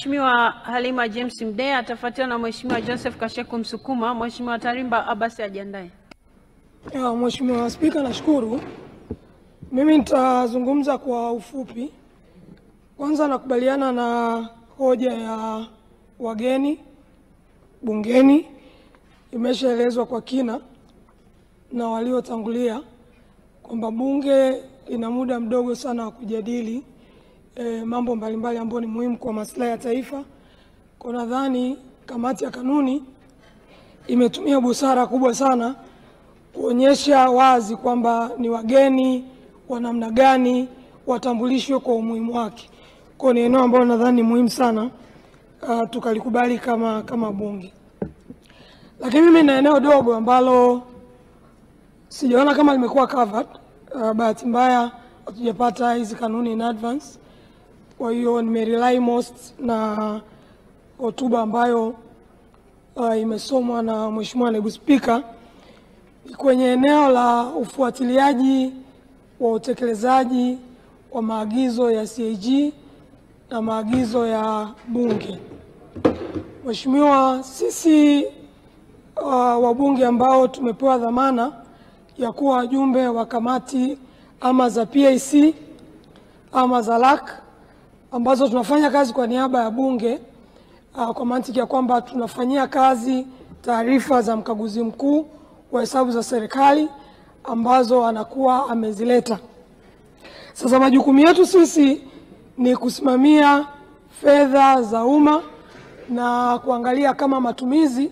Mheshimiwa Halima James Mdee atafuatiwa na Mheshimiwa Joseph Kasheku Msukuma. Mheshimiwa Tarimba Abbas ajiandae. Mheshimiwa Spika, nashukuru. Mimi nitazungumza kwa ufupi. Kwanza nakubaliana na hoja ya wageni bungeni, imeshaelezwa kwa kina na waliotangulia kwamba bunge ina muda mdogo sana wa kujadili mambo mbalimbali ambayo ni muhimu kwa maslahi ya taifa. Kwa nadhani kamati ya kanuni imetumia busara kubwa sana kuonyesha wazi kwamba ni wageni wa namna gani watambulishwe kwa umuhimu wake. Kwa ni eneo ambalo nadhani muhimu sana tukalikubali kama bunge. Lakini mimi na eneo dogo ambalo sijaona kama limekuwa covered. Bahati mbaya hatujapata hizi kanuni in advance. Kwa hiyo nimerely most na hotuba ambayo imesomwa na Mheshimiwa Naibu Spika kwenye eneo la ufuatiliaji wa utekelezaji wa maagizo ya CAG na maagizo ya bunge. Mheshimiwa, sisi wabunge ambao tumepewa dhamana ya kuwa wajumbe wa kamati ama za PIC ama za LAC ambazo tunafanya kazi kwa niaba ya bunge, kwa mantiki ya kwamba tunafanyia kazi taarifa za mkaguzi mkuu wa hesabu za serikali ambazo anakuwa amezileta. Sasa majukumu yetu sisi ni kusimamia fedha za umma na kuangalia kama matumizi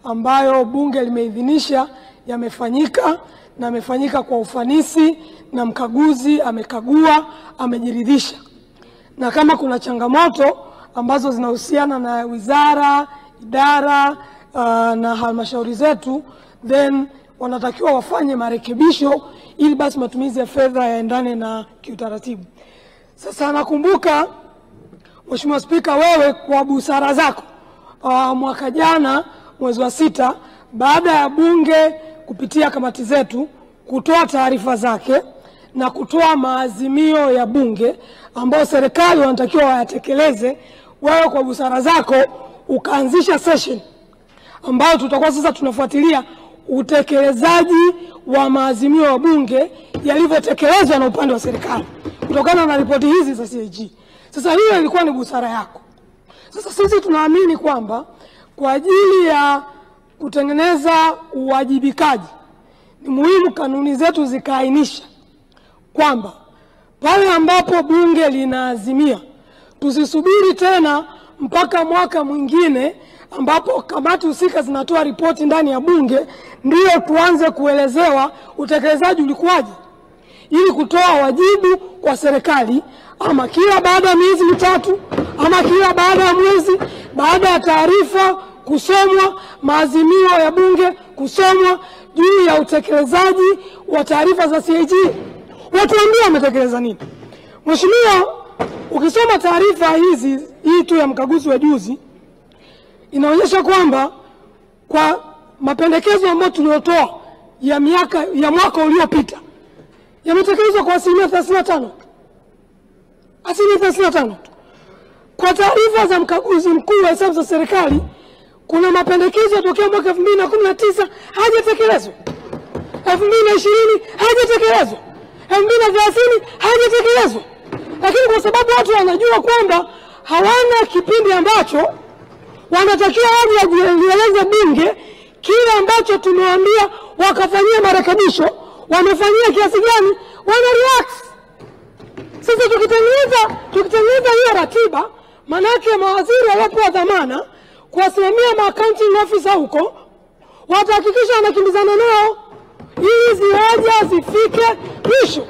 ambayo bunge limeidhinisha yamefanyika na yamefanyika kwa ufanisi na mkaguzi amekagua, amejiridhisha. Na kama kuna changamoto ambazo zinahusiana na wizara, idara na halmashauri zetu, then wanatakiwa wafanye marekebisho ili basi matumizi ya fedha yaendane na kiutaratibu. Sasa nakumbuka Mheshimiwa Spika, wewe kwa busara zako mwaka jana mwezi wa 6 baada ya bunge kupitia kamati zetu kutoa taarifa zake na kutoa maazimio ya bunge ambayo serikali wanatakiwa wayatekeleze, wewe kwa busara zako ukaanzisha session ambayo tutakuwa sasa tunafuatilia utekelezaji wa maazimio ya bunge yalivyotekelezwa na upande wa serikali kutokana na ripoti hizi za CAG. Sasa hiyo ilikuwa ni busara yako. Sasa sisi tunaamini kwamba kwa ajili ya kutengeneza uwajibikaji ni muhimu kanuni zetu zikaainisha kwamba pale ambapo bunge linaazimia tusisubiri tena mpaka mwaka mwingine ambapo kamati husika zinatoa ripoti ndani ya bunge ndio tuanze kuelezewa utekelezaji ulikuwaje, ili kutoa wajibu kwa serikali ama kila baada ya miezi mitatu ama kila baada ya mwezi, baada ya taarifa kusomwa, maazimio ya bunge kusomwa juu ya utekelezaji wa taarifa za CAG, watuambie wametekeleza nini. Mheshimiwa, ukisoma taarifa hii tu ya mkaguzi wa juzi inaonyesha kwamba kwa mapendekezo ambayo tuliotoa ya mwaka uliopita yametekelezwa kwa 35%. 35%. Kwa taarifa za mkaguzi mkuu wa hesabu za serikali kuna mapendekezo yatokea mwaka 2019 hajatekelezwa. 2020 hajatekelezwa. 2030 hajatekelezwa. Lakini kwa sababu watu wanajua kwamba hawana kipindi ambacho wanatakiwa wajieleze bunge kile ambacho tumewaambia wakafanyia marekebisho, wamefanyia kiasi gani, wana relax. Sasa tukitengeneza hiyo ratiba, manake mawaziri waliopewa dhamana kuwasimamia ma-accounting officer huko watahakikisha wanakimbizana nao hizi hoja zifike mwisho.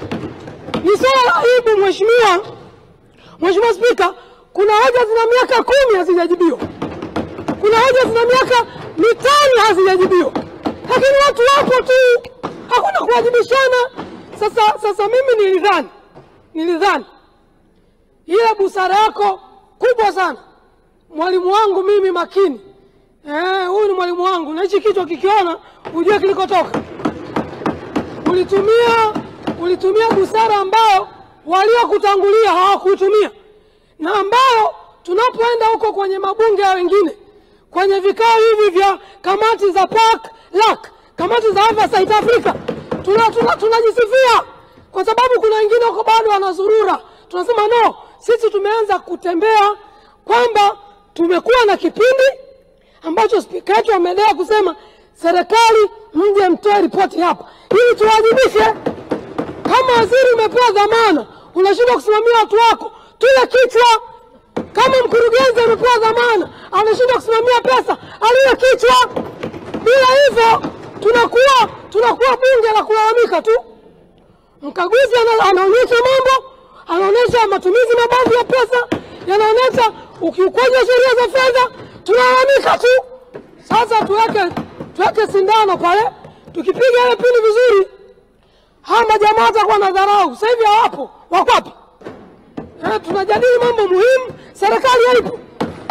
Ni swala aibu Mheshimiwa Spika, kuna hoja zina miaka 10 hazijajibiwa. Kuna hoja zina miaka 5 hazijajibiwa. Lakini watu wapo tu, hakuna kuwajibishana. Sasa mimi nilidhani ile busara yako kubwa sana. Mwalimu wangu mimi makini. Huyu ni mwalimu wangu na hichi kichwa kikiona ujue kilikotoka. Ulitumia busara ambayo waliokutangulia hawakutumia na ambayo tunapoenda huko kwenye mabunge ya wengine, kwenye vikao hivi vya kamati za PAC, kamati za afya South Africa, tunajisifia kwa sababu kuna wengine huko bado wanazurura. Tunasema no, sisi tumeanza kutembea kwamba tumekuwa na kipindi ambacho spika wetu ameendelea kusema serikali mje mtoe ripoti hapa ili tuwajibishe. Kama waziri umepewa dhamana, unashindwa kusimamia watu wako, tule kichwa. Kama mkurugenzi amepewa dhamana, anashindwa kusimamia pesa, aliwe kichwa. Bila hivyo tunakuwa bunge la kulalamika tu. Mkaguzi anaonyesha mambo, anaonyesha matumizi mabovu ya pesa, yanaonyesha ukiukwaji wa sheria za fedha, tunalalamika tu. Sasa tuweke sindano pale, tukipiga ile pini vizuri, hama jamaa watakuwa na dharau. Sasa hivi hawapo, wako wapi? Tunajadili mambo muhimu, serikali haipo.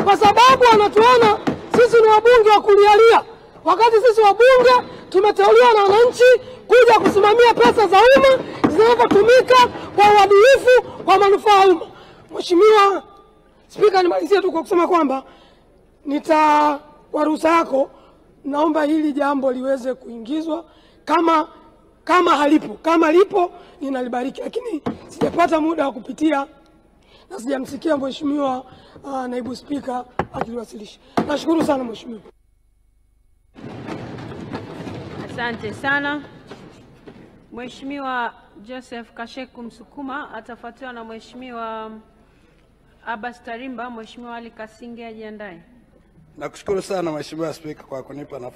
Kwa sababu wanatuona sisi ni wabunge wa kulialia, wakati sisi wabunge tumeteuliwa na wananchi kuja kusimamia pesa za umma zinazotumika kwa uadilifu kwa manufaa ya umma. Mheshimiwa Spika, nimalizie tu kwa kusema kwamba kwa ruhusa yako naomba hili jambo liweze kuingizwa kama halipo. Kama lipo ninalibariki, lakini sijapata muda wa kupitia na sijamsikia Mheshimiwa Naibu Spika akiliwasilisha. Nashukuru sana Mheshimiwa. Asante sana. Mheshimiwa Joseph Kasheku Msukuma atafuatiwa na Mheshimiwa Abbas Tarimba. Mheshimiwa Ali Kasinge ajiandae. Nakushukuru sana Mheshimiwa Spika kwa kunipa nafasi.